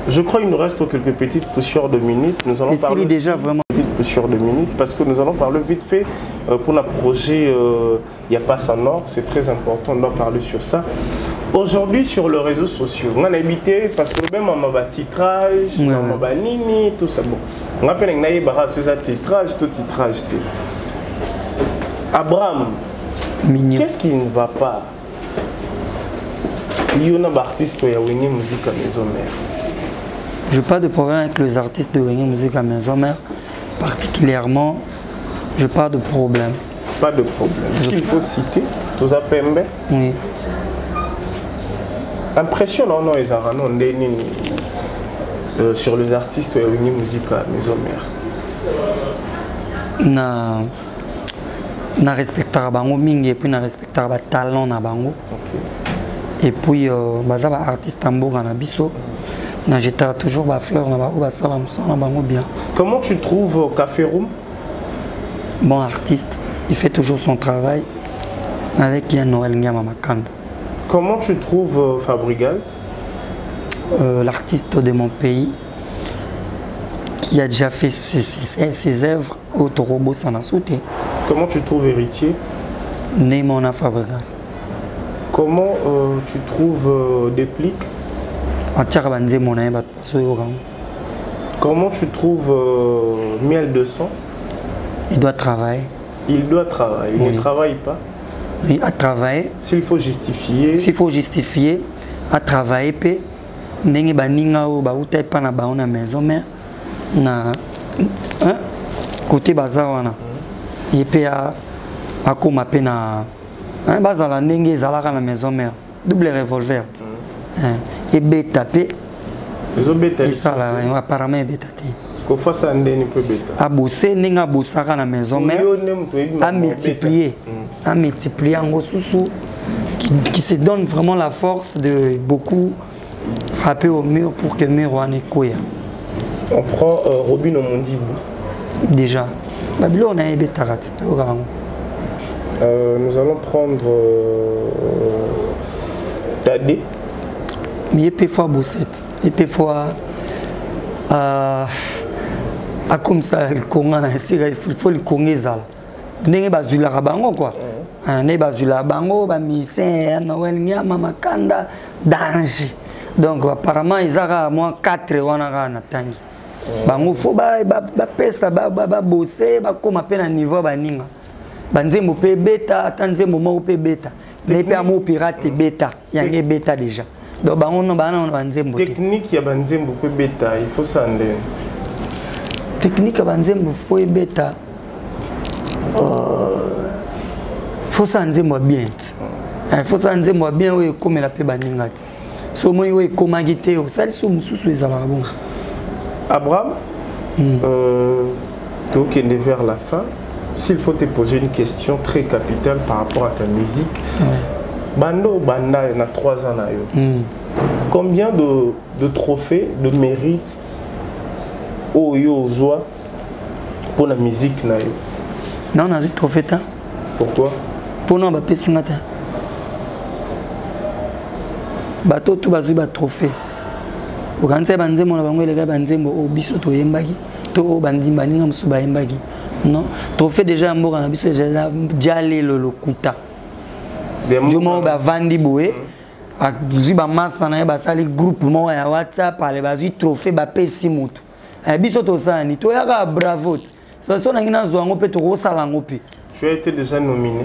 Je crois qu'il nous reste quelques petites poussières de minutes. Nous allons parler déjà vraiment petites poussières de minutes parce que nous allons parler vite fait pour le projet Il n'y a pas ça Nord. C'est très important, on doit parler sur ça. Aujourd'hui sur les réseaux sociaux, on a habité parce que même on a titrage, on a nini, tout ça. Bon, on a appelé un titrage, tout titrage. Abraham, qu'est-ce qui ne va pas? Il y a un artiste qui a une musique à maison mère. Je n'ai pas de problème avec les artistes de Wenge Musique à Maison Mère. Particulièrement, je n'ai pas de problème. Pas de problème. S'il faut citer, tout ça Pembe. Oui. Impressionnant, non, sur les artistes de Wenge Musique à Maison Mère. Na respectera bango mingi et puis na respectera talent na bango. Et puis baza ba artiste tambour na biso. J'étais toujours ma fleur, bien. Comment tu trouves Café Room? Bon artiste, il fait toujours son travail avec Yann Noël Nyamamakanda. Comment tu trouves Fabregas? L'artiste de mon pays qui a déjà fait ses œuvres au Torobo Sanasouté. Comment tu trouves Héritier? Neymona Fabregas. Comment tu trouves Déplique? Comment tu trouves Miel de sang? Il doit travailler. Il doit travailler. Il ne travaille pas. Il a travaillé. S'il faut justifier. S'il faut justifier, à travailler, puis n'engi baninga ou baouta pas na baona maison mais na côté bazawana. Et puis à comme pena bazala n'engi zalaka na maison mère. Double revolver. Et bêta p et ça là apparemment bêta t parce que fois ça ndeni peu bêta a bosser ninga bosaka na maison mais à multiplier en sous qui se donne vraiment la force de beaucoup frapper au mur pour que mur en écoute. On prend Robin Omondibou déjà Babylone a bêta rat nous allons prendre Tadé. Mais il peut faire bossette, il peut faire comme ça le Congo, il faut le Congo ça. N'est pas du Larabango quoi. N'est pas du Larabango, bah misé, Noël Nyamamakanda, danger. Donc apparemment ils ont moins 4 wana na tangi. Bango faut ba pesa ba bosser, ba comme appelle un niveau ba ninga. Banzembo pe beta, tanzembo mo pe beta. Les pe amo pirate beta, il y a beta déjà. Donc, technique ya banzembo pe beta, il faut ça ndene. Technique ya banzembo pe beta. Faut ça nzembo bien. Il faut ça nzembo bien oui comme la pe baningati. So moi oui comme agité au sal sou mususu ezala bon. Abraham donc on est vers la fin. S'il faut te poser une question très capitale par rapport à ta musique. Bando Banda, il y a 3 ans. Combien de trophées, de mérites au Yozoa pour la musique? Non, on a des trophées. Pourquoi? Pour nous, on a des trophées. Bateau, tout bazou, bat trophée. Pour quand c'est bandé, mon abonné, les gars, bandé, au biso, to yembagi, to bandi, bandi, on suba yembagi. Non, trophée déjà en bord, on a biso, déjà, dialé le kuta. Je m'en vandi boé. A zuba massa na ba sali groupe mo ya WhatsApp ale bazui trophée ba pesi mutu. A biso to sani to yaka bravo. Ça sona ngina zwango pe to rosala ngopi. Tu as été déjà nominé.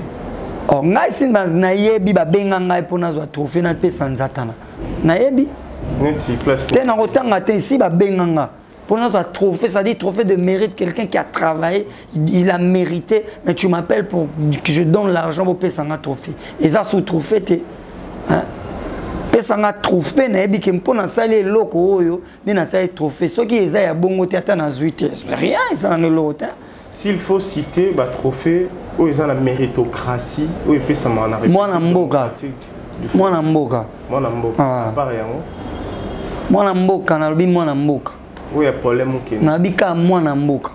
Oh ngai simba na yebi ba benga ngai pona zwa trophée na pesa nzatana. Na yebi? Neti place. Tena rotanga te ici ba benga nga. Pona zwa trophée, ça dit trophée de mérite, quelqu'un qui a travaillé, il a mérité, mais tu m'appelles pour que je donne l'argent pour pesa nga trophée. Et ça sous trophée te hein? Pesanga trophée na yebi ke mpona sali loko oyo ni na sali trophée soki eza ya bongo te ata na zuite rien ça na lota. S'il faut citer ba trophée o eza la méritocratie o epesa ma na mwana mboka mwana mboka par yango mwana mboka na lobi mwana mboka Oui, il y a problème qui est. Nabika moi na mboka.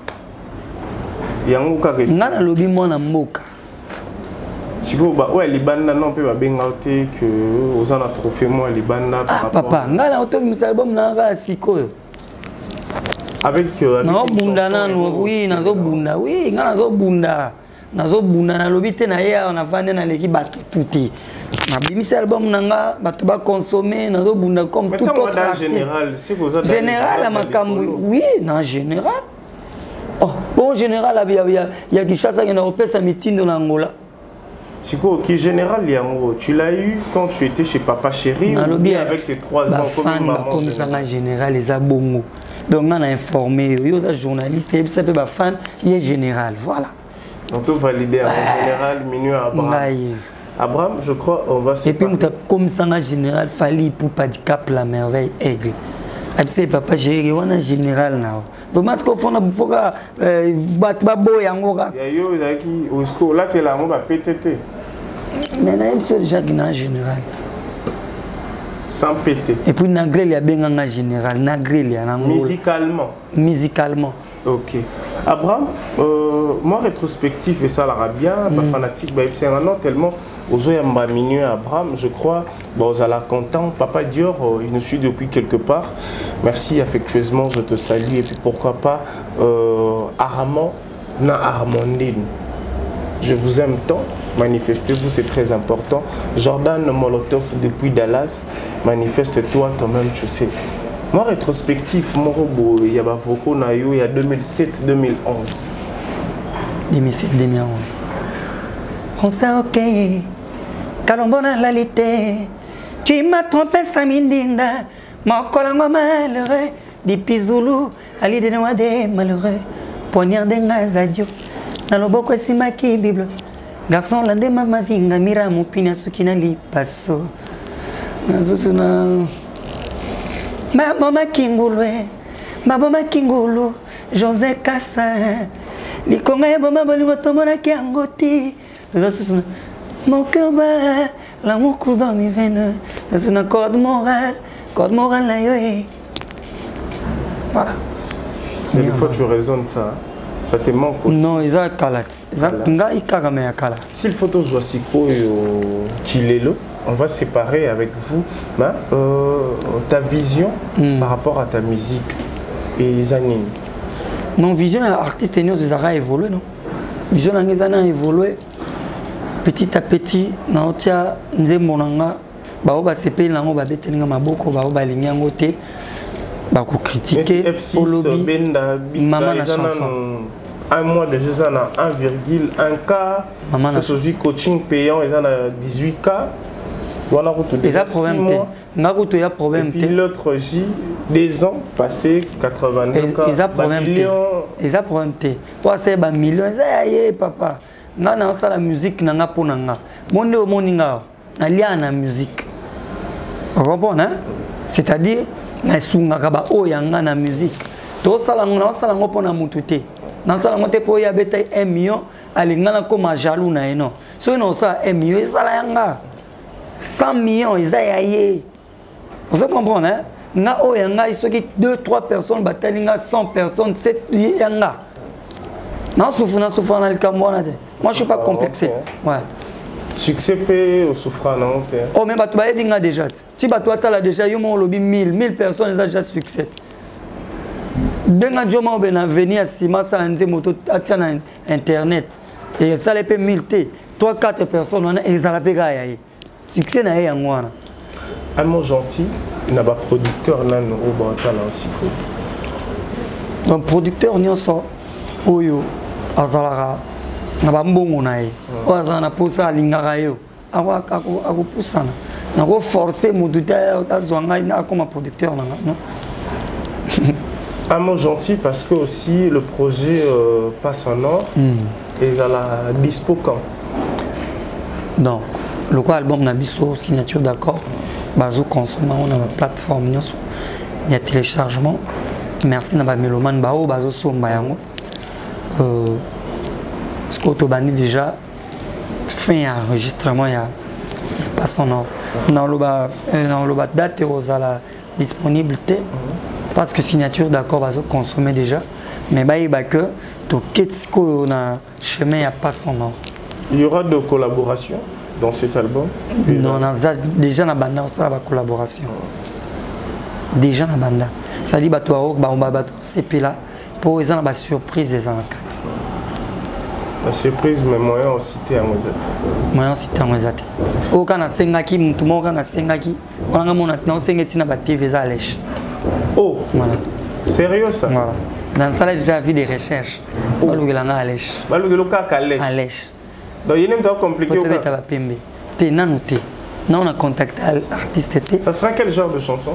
Yango ka que Nga na lobi moi na mboka. Si vous bah ouais libanda non peut ba benga te que aux en a trophée moi libanda par rapport. Papa, nga na auto mis album na ga sikoyo. Avec non bunda na no oui nazo bunda oui nga nazo bunda. Nazo bunda na lobi te na ya on a vendre na l'équipe bato tuti. Na bimisa album nanga bato ba consommer nazo bunda comme tout autre artiste. Général, si vous avez général à makambo oui, non général. Oh, bon général il y a qui chasse qui na opesa mitindo na Angola. Siko qui général yango, tu l'as eu quand tu étais chez Papa Chéri ou bien avec tes 3 ans comme maman. Comme ça général les abongo. Donc on a informé, yo journaliste et ça fait ba fan, il est général, voilà. On te validé en général Minuit Abraham. Abraham, je crois, on va se. Et puis, comme ça, en général, fallait pour pas de cap la merveille aigle. Et puis, Papa Chéri, on a général now. Donc, parce qu'on a beaucoup de baboy en Goga. Il y a eu qui au school là, tu es là, on va PTT. Mais il y a une seule déjà qui est en général. Sans péter. Et puis, Nagré, il y a bien en général. Nagré, il y a en musicalement. Musicalement. Ok. Abraham, moi rétrospectif et ça l'aura bien, fanatique, non tellement aux Oyamba Minuit Abraham, je crois, aux à la content, Papa Dior, il nous suit depuis quelque part. Merci affectueusement, je te salue et puis pourquoi pas Araman na Armandine. Je vous aime tant, manifestez-vous, c'est très important. Jordan Molotov depuis Dallas, manifeste-toi toi-même, tu sais. Moi, rétrospectif, il y a beaucoup il y a 2007-2011. 2007-2011. On s'est ok. Kalambona lalité. Tu m'as trompé, Samindinda. Mon colongo malheureux. Depuis Zulu, Ali de Noade malheureux. Poignard de Ngazadio. Naloboko Simaki Bible. Garçon landé ma vinga mira mupina sukina li passo. Nazusuna. Maboma Kingulu, José Kassa, Likonga Boma Bolibotomona Kiangoti, mon cœur bat, l'amour coule dans mes veines, dans une corde morale là yoé. Voilà. Et des fois tu raisonnes ça, ça te manque aussi. Non, ils ont kalat. Ils ont kalat. Si le photo joue si Chilelo, on va séparer avec vous ta vision par rapport à ta musique et les animes. Mon vision artiste nous a évolué, non? Vision a évolué petit à petit. Nous avons critiqué un mois de jeux, 1,1K. C'est coaching payant, ils en ont 18K. Voilà, ils ont problème. Et puis l'autre J, des ans passés, 82K. Ils ont problème. Ils ont problème. C'est un million. Papa. Nana ça la musique nanga ponanga. Monde au moninga. Nalia na musique. Vous comprenez, hein? C'est-à-dire na sunga kaba o yanga na musique. To sala ngona sala ngopona mutute. Na sala ngote po ya beta 1 million alingana comme jaloux na eno. So ino ça 1 million sala yanga. 100 millions isayaye. Vous comprenez, hein? Na o yanga isoki 2-3 personnes batalinga 100 personnes 7 yanga. Non, souffre na le Cameroun. Moi, je suis pas complexé. Ouais. Succès payé au souffrant, non? Oh, mais tu vas déjà. Si tu as déjà, il y a 1000 personnes, ils ont déjà succès. Denga Joma ben venir à Simasa Anze moto à internet. Et ça les peut 1000 t. 3-4 personnes, on a ils ont payé. Succès na y a moi. Un mot gentil, il n'a pas producteur là au Bantala aussi. Donc producteur n'y a ça. Oyo azalara na bambongo na ye o azana posa lingaka yo akopusana nako forcer motu azwanga na comme producteur nanga non. Un mot gentil parce que aussi le projet passe en or et ils ont la dispo quand. Donc le quoi album na biso signature d'accord bazo consommer on a la plateforme nyonso il y a téléchargement merci na ba meloman bao bazo somba yango. Ce qu'on a déjà fait un enregistrement, il y a pas son nom. Dans le date aux la disponibilité, parce que signature d'accord va se consommer déjà mais bah il va que to ketiko na chemin y a pas son nom. Il y aura de collaborations dans cet album? Non, déjà na banda ça va collaboration. Déjà na banda. Ça dit bato au ba CP là pour les ba surprise les en 4. La surprise mais moyen on cité à Mozate. Moyen cité à Mozate. Au kana sengaki mutu mo kana sengaki on a mona na sengeti na ba TV za lèche. Oh, voilà. Sérieux ça? Voilà. Dans ça j'ai déjà vu des recherches. Balugela à lèche. Balugelo ka lèche. À lèche. Donc il est un peu compliqué. Peut-être va pembe. T'es nanoté. Non on a contacté l'artiste. Ça sera quel genre de chanson?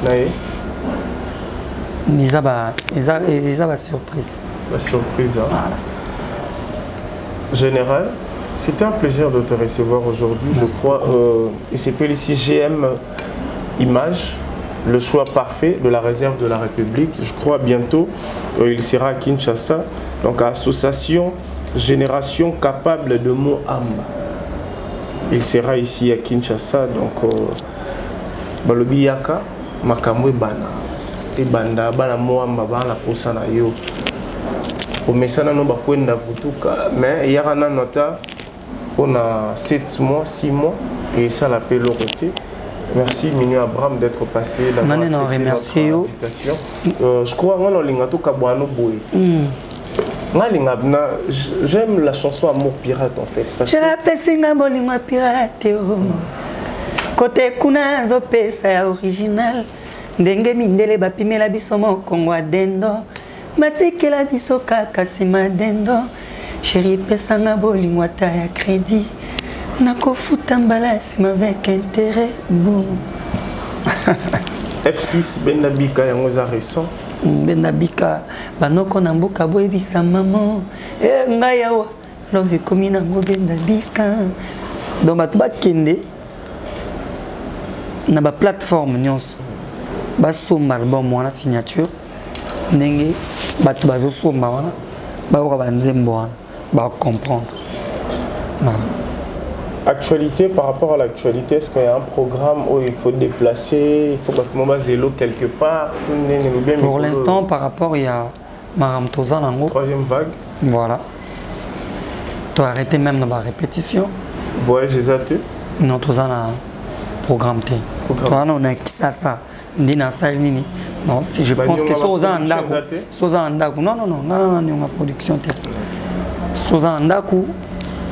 Naïe. Ils ont la surprise. La surprise, hein. Voilà. Général, c'était un plaisir de te recevoir aujourd'hui. Je crois, il s'appelle ici GM Image, le choix parfait de la réserve de la République. Je crois bientôt, il sera à Kinshasa. Donc, association Génération Capable de Mohamba. Il sera ici à Kinshasa. Donc, Balobiyaka, Makamwe Bana. Et Banda, Bana Mohamba, Bana Posana Yo. Au message, nous avons mais il y a un nota, on a 7 mois, 6 mois, et ça l'appelle l'autorité. Merci Minu Abraham d'être passé, d'avoir accepté notre invitation. Je crois que nous avons j'aime la chanson Amour Pirate en fait. Je rappelle que Amour Pirate. Côté Kuna Zopesa original, Ndenge Mindele Bapimela Bisomo Kongo Dendo. Matikela biso kaka sima dendo chérie pesanga bolingwa ta ya crédit nakofuta mbala sima avec intérêt bon. F6 Bendabika yango za récent Bendabika banoko na mboka boyebisa maman ngai yawa love komi nango Bendabika donc bato bakende na ba plateforme nyonso basomba album wana signature ndenge bato bazosomba wana baoka banzembo wana bacomprendre. Actualité, par rapport à l'actualité, est-ce qu'il y a un programme où il faut déplacer, il faut que tout le monde zélo quelque part? Pour l'instant, par rapport, il y a Maram Toza Nango. Troisième vague. Voilà. Tu as arrêté même dans la répétition. Voyage des athées? Non, Toza na programme T. Toi, on a qui ça. Ndina Salini. Non, si je pense que Soza Andaku. Non, non, production. Soza Andaku,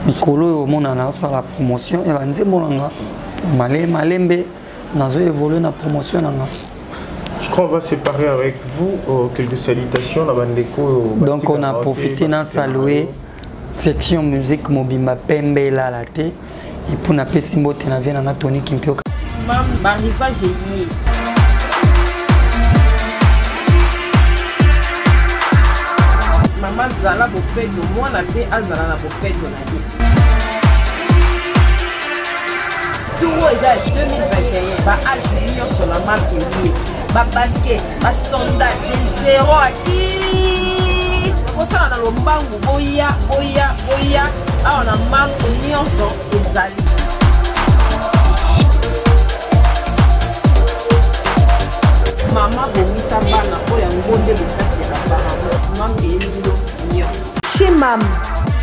Mikolo, mon annonce à la promotion, et Vanze Molanga, Malembe, Nazo évolue dans la promotion. Je crois qu'on va séparer avec vous quelques salutations. Donc, on a profité d'en saluer section musique Mobimba Pembe la latte. Et pour na Pessimbo, tu n'avais pas Tony Kimpio. Mariva Génie. Maman Zala Bopedo, moi na pe Azala na Bopedo na ye. Touro eza 2021, ba Algérie sur la marque liée, ba basket, ba sondage, des zéro à qui. Pour ça on a le mbangu boya, ah on a marque nyonso ezali. Maman bomisa bana oya ngonde lokasi ya bana. Chez MAM,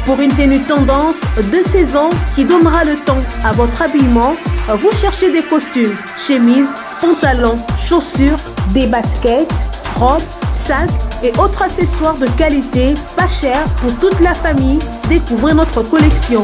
pour une tenue tendance de saison qui donnera le temps à votre habillement, vous cherchez des costumes, chemises, pantalons, chaussures, des baskets, robes, sacs et autres accessoires de qualité, pas cher pour toute la famille. Découvrez notre collection.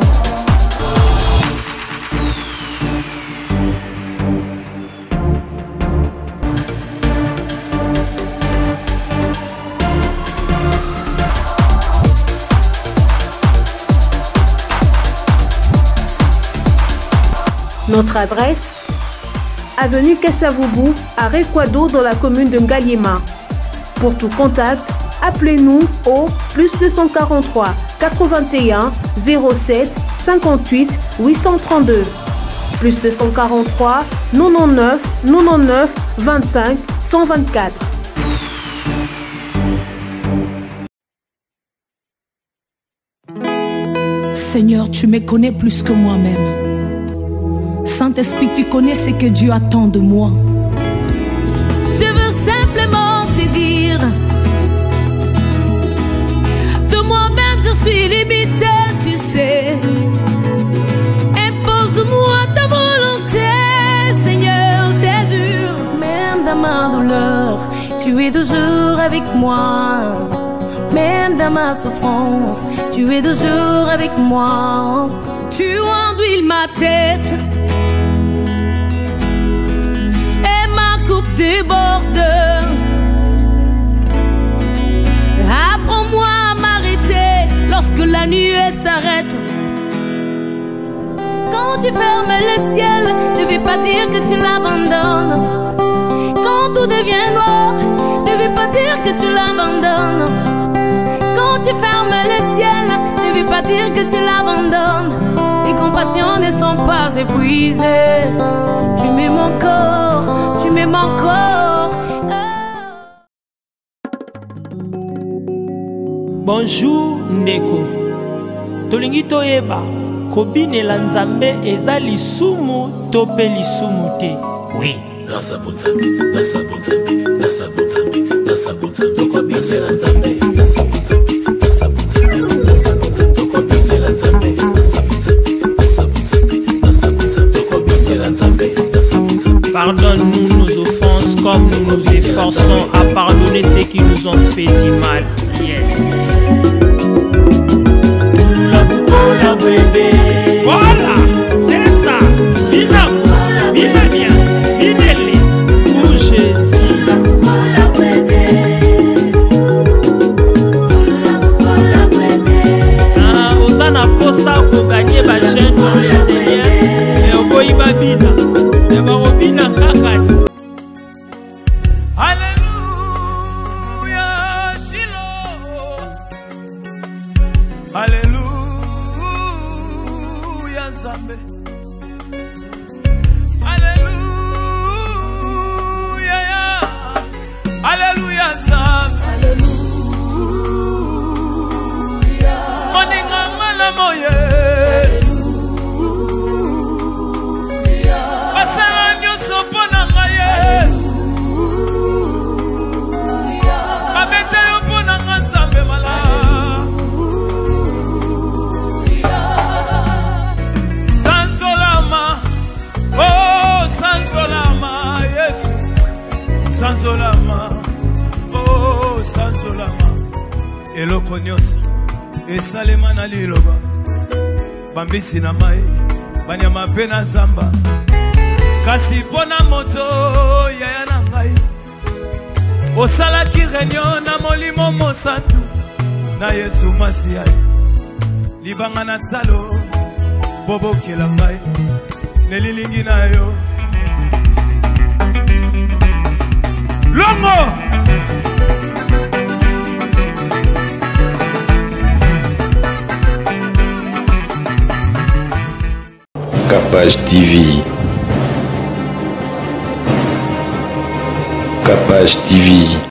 Notre adresse, avenue Kassavoubou, à Rekwado dans la commune de Ngaliema. Pour tout contact, appelez-nous au +243 81 07 58 832. +243 99 99 25 124. Seigneur, tu me connais plus que moi-même. Saint-Esprit, tu connais ce que Dieu attend de moi. Je veux simplement ma douleur, tu es toujours avec moi. Même dans ma souffrance, tu es toujours avec moi. Tu enduis ma tête et ma coupe déborde. Apprends-moi à m'arrêter lorsque la nuit s'arrête. Quand tu fermes le ciel, ne veut pas dire que tu l'abandonnes. Quand tout devient noir, ne veut pas dire que tu l'abandonnes. Quand tu fermes le ciel, ne veut pas dire que tu l'abandonnes. Tes compassions ne sont pas épuisées. Tu m'aimes encore, tu m'aimes encore. Bonjour Ndeko. Tolingi toyeba kobinela Nzambe eza lisumu to pe lisumu te. Oui. Grâce à Bonzambe, grâce à Bonzambe, grâce à Bonzambe, grâce à Bonzambe, quoi baisser la Nzambe, grâce à Bonzambe, grâce à Bonzambe, grâce à Bonzambe, quoi baisser la Nzambe, grâce à Bonzambe, grâce à Bonzambe, grâce à Bonzambe, quoi baisser la Nzambe, grâce à Bonzambe. Pardonne-nous nos offenses comme nous nous efforçons à pardonner ceux qui nous ont fait du mal. Yes. Voilà, c'est ça. Binako, Binania, Binele, pour Jésus. Osana posa pour gagner ma chaîne dans le Seigneur. Et au boy babina, et babina kakati. Alléluia, Shiloh. Alléluia. Alléluia, Sanzolama, oh Sanzolama, eloko nyonso esalema na liloba, bambisi na mai, banyama pe na zamba, kasi pona moto yaya na ngai, osalaki réunion na molimo mosantu, na Yesu Masiya, libanga na tsalo, bobokela ngai, nelilingi na yo. Longo Capage TV. Capage TV.